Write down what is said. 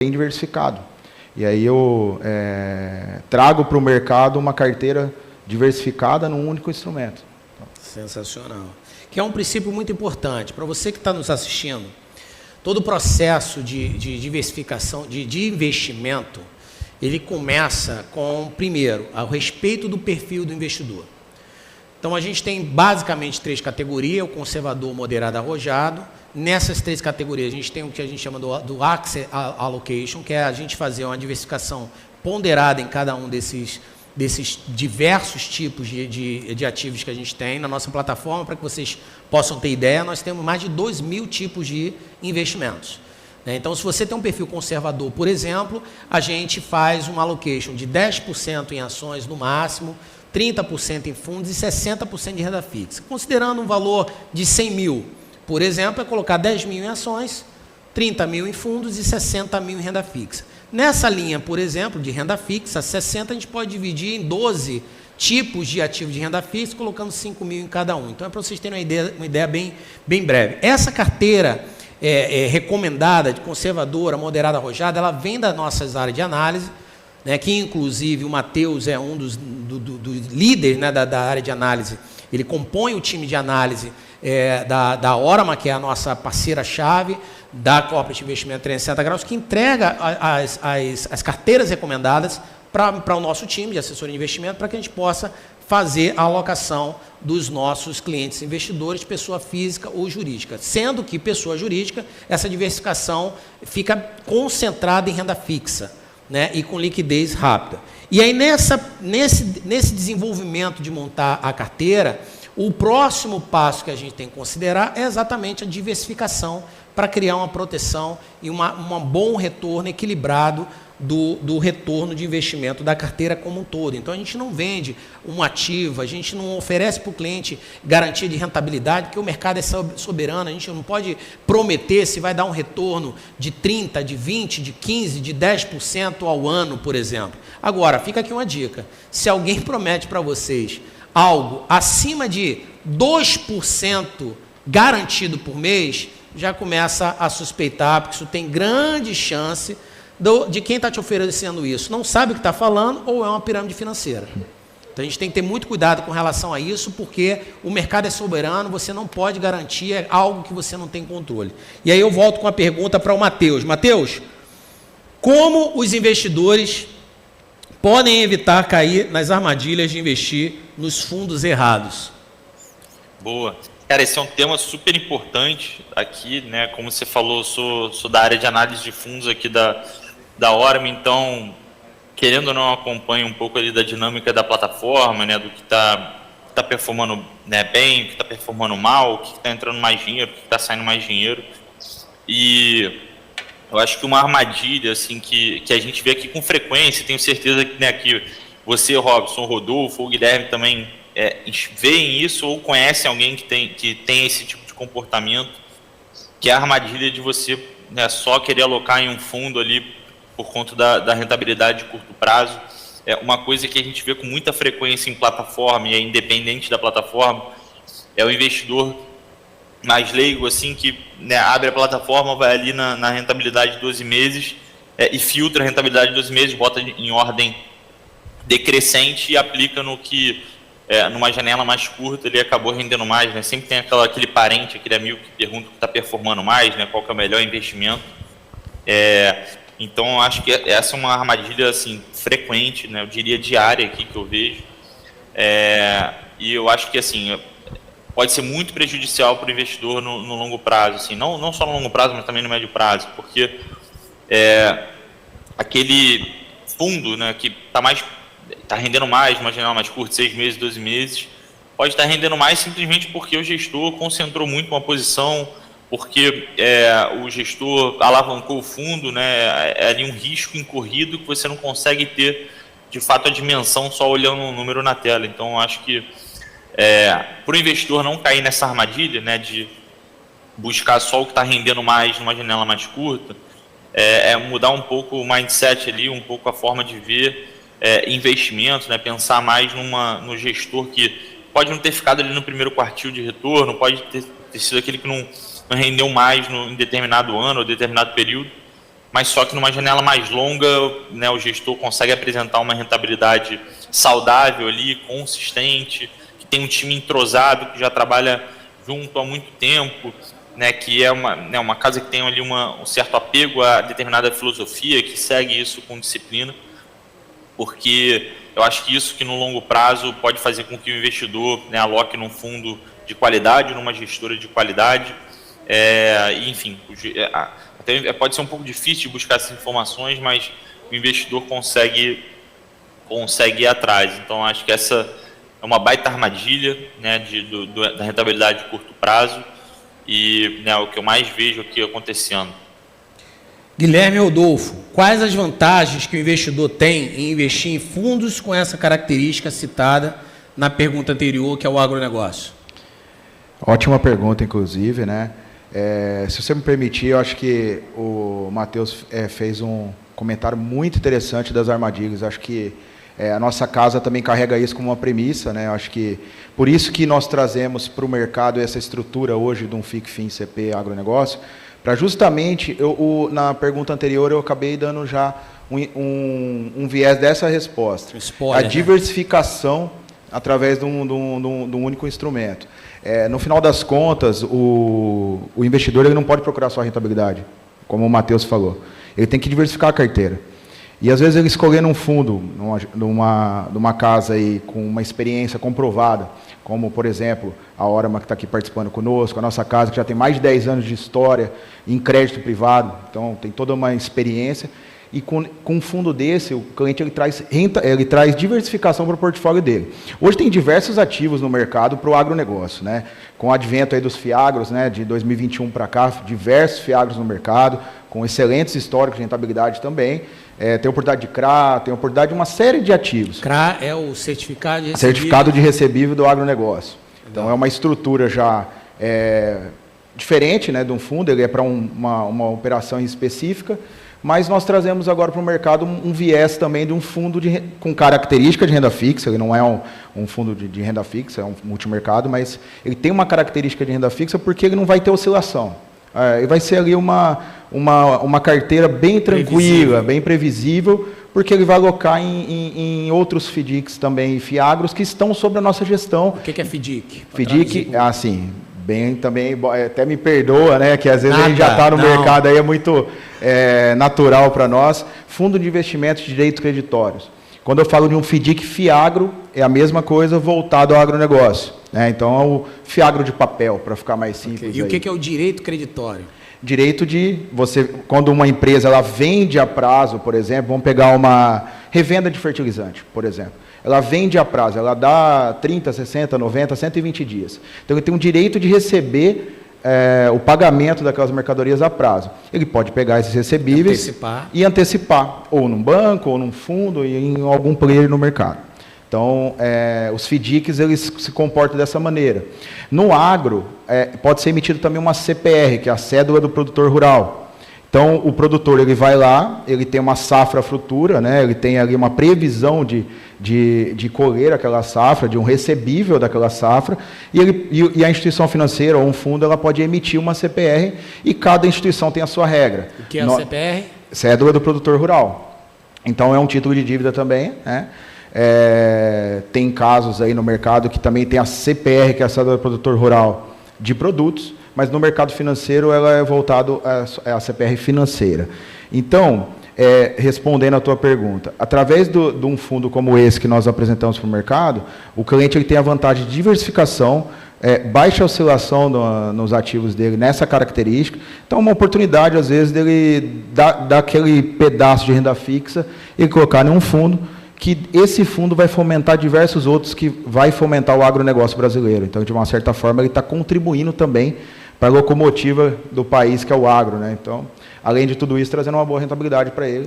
bem diversificado. E aí eu trago para o mercado uma carteira diversificada num único instrumento. Sensacional. Que é um princípio muito importante. Para você que está nos assistindo, todo o processo de diversificação, de investimento, ele começa com, primeiro, o respeito do perfil do investidor. Então, a gente tem basicamente 3 categorias, o conservador, moderado, arrojado. Nessas 3 categorias, a gente tem o que a gente chama do Asset Allocation, que é a gente fazer uma diversificação ponderada em cada um desses diversos tipos de ativos que a gente tem na nossa plataforma. Para que vocês possam ter ideia, nós temos mais de 2.000 tipos de investimentos. Então, se você tem um perfil conservador, por exemplo, a gente faz uma allocation de 10% em ações no máximo, 30% em fundos e 60% de renda fixa. Considerando um valor de 100 mil, por exemplo, é colocar 10 mil em ações, 30 mil em fundos e 60 mil em renda fixa. Nessa linha, por exemplo, de renda fixa, 60 a gente pode dividir em 12 tipos de ativos de renda fixa, colocando 5 mil em cada um. Então, é para vocês terem uma ideia bem breve. Essa carteira recomendada, de conservadora, moderada, arrojada, ela vem das nossas áreas de análise, né, que inclusive o Matheus é um dos líderes, né, da área de análise. Ele compõe o time de análise da Orama, que é a nossa parceira-chave da Corporate Investimento 360 Graus, que entrega as carteiras recomendadas para o nosso time de assessoria de investimento, para que a gente possa fazer a alocação dos nossos clientes investidores, pessoa física ou jurídica. Sendo que pessoa jurídica, essa diversificação fica concentrada em renda fixa, né, e com liquidez rápida. E aí, nesse desenvolvimento de montar a carteira, o próximo passo que a gente tem que considerar é exatamente a diversificação para criar uma proteção e um bom retorno equilibrado do retorno de investimento da carteira como um todo. Então, a gente não vende um ativo, a gente não oferece para o cliente garantia de rentabilidade, porque o mercado é soberano, a gente não pode prometer se vai dar um retorno de 30%, de 20%, de 15%, de 10% ao ano, por exemplo. Agora, fica aqui uma dica. Se alguém promete para vocês algo acima de 2% garantido por mês, já começa a suspeitar, porque isso tem grande chance de quem está te oferecendo isso não sabe o que está falando ou é uma pirâmide financeira. Então, a gente tem que ter muito cuidado com relação a isso, porque o mercado é soberano, você não pode garantir algo que você não tem controle. E aí eu volto com a pergunta para o Matheus. Matheus, como os investidores podem evitar cair nas armadilhas de investir nos fundos errados? Boa. Cara, esse é um tema super importante aqui, né? Como você falou, sou da área de análise de fundos aqui da Orama, então, querendo ou não, acompanho um pouco ali da dinâmica da plataforma, né? Do que está performando, né, bem, o que está performando mal, o que está entrando mais dinheiro, o que está saindo mais dinheiro. E eu acho que uma armadilha assim, que a gente vê aqui com frequência, tenho certeza que, né, que você, Robson, o Rodolfo, o Guilherme também veem isso ou conhecem alguém que tem esse tipo de comportamento, que é a armadilha de você, né, só querer alocar em um fundo ali por conta da rentabilidade de curto prazo. É uma coisa que a gente vê com muita frequência em plataforma, e é independente da plataforma, é o investidor mais leigo, assim, que, né, abre a plataforma, vai ali na rentabilidade de 12 meses e filtra a rentabilidade de 12 meses, bota em ordem decrescente e aplica no que, numa janela mais curta, ele acabou rendendo mais, né? Sempre tem aquele parente, aquele amigo que pergunta o que está performando mais, né? Qual que é o melhor investimento. Então, eu acho que essa é uma armadilha assim, frequente, né? Eu diria diária aqui que eu vejo. E eu acho que assim, pode ser muito prejudicial para o investidor no longo prazo, assim, não só no longo prazo, mas também no médio prazo, porque aquele fundo, né, que está rendendo mais, uma janela mais curta, 6 meses, 12 meses, pode estar rendendo mais simplesmente porque o gestor concentrou muito uma posição, porque o gestor alavancou o fundo, né, é ali um risco incorrido que você não consegue ter, de fato, a dimensão só olhando um número na tela. Então, eu acho que para o investidor não cair nessa armadilha, né, de buscar só o que está rendendo mais numa janela mais curta, mudar um pouco o mindset ali, um pouco a forma de ver investimentos, né, pensar mais no gestor que pode não ter ficado ali no primeiro quartil de retorno, pode ter sido aquele que não rendeu mais em determinado ano ou determinado período, mas só que numa janela mais longa, né, o gestor consegue apresentar uma rentabilidade saudável ali, consistente, que tem um time entrosado, que já trabalha junto há muito tempo, né, que é uma casa que tem ali um certo apego a determinada filosofia, que segue isso com disciplina, porque eu acho que isso que no longo prazo pode fazer com que o investidor, né, aloque num fundo de qualidade, numa gestora de qualidade, enfim, até pode ser um pouco difícil de buscar essas informações, mas o investidor consegue ir atrás. Então, acho que essa é uma baita armadilha, né, da rentabilidade de curto prazo e, né, o que eu mais vejo aqui acontecendo. Guilherme Rodolfo, quais as vantagens que o investidor tem em investir em fundos com essa característica citada na pergunta anterior, que é o agronegócio? Ótima pergunta, inclusive, né? Se você me permitir, eu acho que o Matheus fez um comentário muito interessante das armadilhas. Acho que a nossa casa também carrega isso como uma premissa, né? Acho que por isso que nós trazemos para o mercado essa estrutura hoje de um FIC-FIM CP agronegócio, para justamente, na pergunta anterior eu acabei dando já um viés dessa resposta. Spoiler, a diversificação, né, através de um único instrumento. No final das contas, o investidor ele não pode procurar só a rentabilidade, como o Matheus falou. Ele tem que diversificar a carteira. E, às vezes, ele escolhendo um fundo, numa casa aí, com uma experiência comprovada, como, por exemplo, a Orama, que está aqui participando conosco, a nossa casa, que já tem mais de 10 anos de história em crédito privado, então tem toda uma experiência. E com um fundo desse, o cliente ele traz diversificação para o portfólio dele. Hoje tem diversos ativos no mercado para o agronegócio, né? Com o advento aí dos FIAGROS, né, de 2021 para cá, diversos FIAGROS no mercado, com excelentes históricos de rentabilidade também. Tem oportunidade de CRA, tem oportunidade de uma série de ativos. CRA é o certificado de recebível. Certificado de recebível do agronegócio. Então, é uma estrutura já diferente, né, de um fundo, ele é para uma operação específica, mas nós trazemos agora para o mercado um viés também de um fundo com característica de renda fixa. Ele não é um fundo de renda fixa, é um multimercado, mas ele tem uma característica de renda fixa porque ele não vai ter oscilação. Ele vai ser ali uma carteira bem tranquila, bem previsível, porque ele vai alocar em outros FDICs também, FIAGROS, que estão sob a nossa gestão. O que é FDIC? FDIC, assim, bem também, até me perdoa, né, que às vezes a gente já está no mercado, aí é muito natural para nós. Fundo de investimento de direitos creditórios. Quando eu falo de um FDIC FIAGRO, é a mesma coisa voltado ao agronegócio, né? Então, é o FIAGRO de papel, para ficar mais simples. E o que é o direito creditório? Direito de você, quando uma empresa ela vende a prazo, por exemplo, vamos pegar uma revenda de fertilizante, por exemplo. Ela vende a prazo, ela dá 30, 60, 90, 120 dias. Então, ele tem um direito de receber o pagamento daquelas mercadorias a prazo. Ele pode pegar esses recebíveis e antecipar, ou num banco, ou num fundo, e em algum player no mercado. Então, os FDICs eles se comportam dessa maneira. No agro, pode ser emitido também uma CPR, que é a cédula do produtor rural. Então, o produtor ele vai lá, ele tem uma safra futura, né? Ele tem ali uma previsão de colher aquela safra, de um recebível daquela safra, e a instituição financeira ou um fundo ela pode emitir uma CPR, e cada instituição tem a sua regra. O que é a CPR? Cédula do produtor rural. Então, é um título de dívida também, né? Tem casos aí no mercado que também tem a CPR, que é a cédula do produtor rural de produtos, mas no mercado financeiro ela é voltado à CPR financeira. Então, respondendo à tua pergunta, através de um fundo como esse que nós apresentamos para o mercado, o cliente ele tem a vantagem de diversificação, baixa oscilação nos ativos dele nessa característica. Então, uma oportunidade, às vezes, dele dar aquele pedaço de renda fixa e colocar em um fundo, que esse fundo vai fomentar diversos outros que vai fomentar o agronegócio brasileiro. Então, de uma certa forma, ele está contribuindo também para a locomotiva do país, que é o agro, né? Então, além de tudo isso, trazendo uma boa rentabilidade para ele.